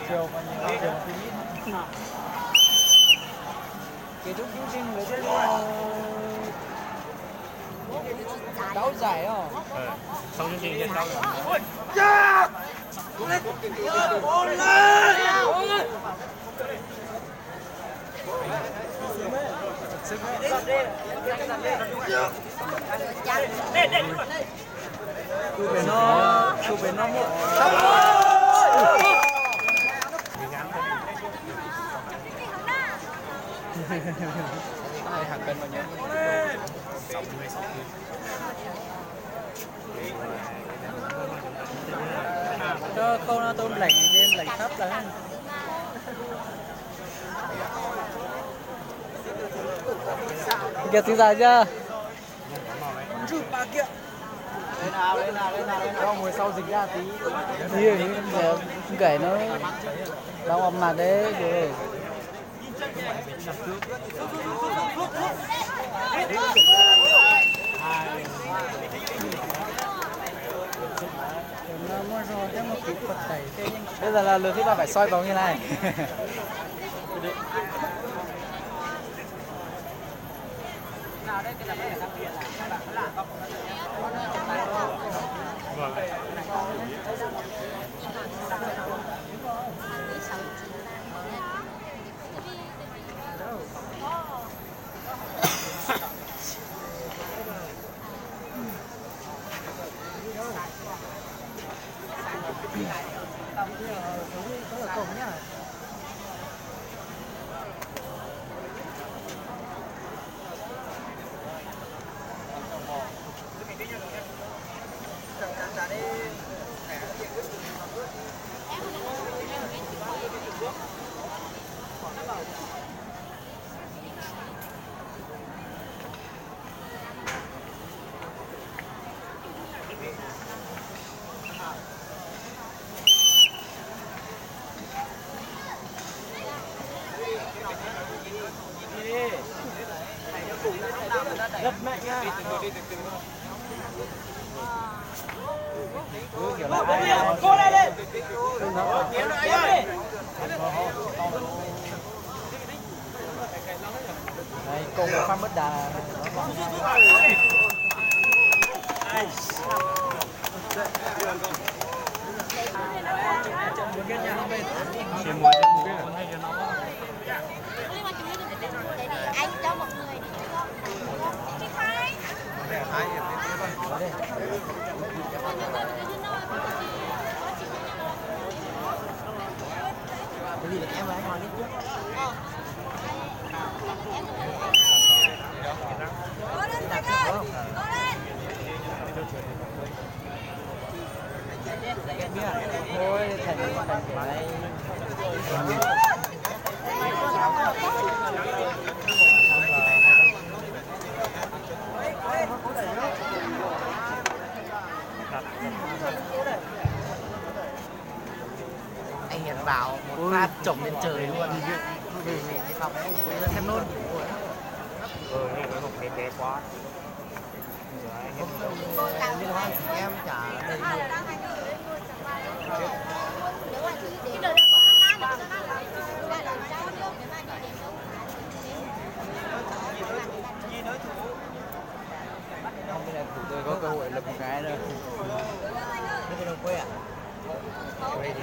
chiều còn nhiều chiều thì ít. Kết thúc chương trình với đấu giải không? Sau chương trình đấu giải. Chụp về nó một. Này hàng cân bao nhiêu? 60. Cho câu nó tôi lạnh trên lạnh thấp là kia thứ dài chưa? Chụp ba kia. Lên nào. Ngồi sau dịch ra tí. Như gãy nó đau ôm mặt đấy rồi. Bây giờ là lượt thứ ba phải soi vào như này. Rất mạnh nha. Cô đây lên. Đây, cô pha mất đà. Anh cho một người đi. Cái gì là em và anh hỏi đi trước. Cố lên Thành ơi, cố lên. Thôi Thành cái này. Anh Hiền bảo một phát trồng lên trời luôn. Cái phòng đấy xem nốt. Nhưng mà không đẹp quá. Em trả đầy đủ. Không biết là tụi tôi có cơ hội lập một cái nữa. Đây là đồng quê à? Quay đi.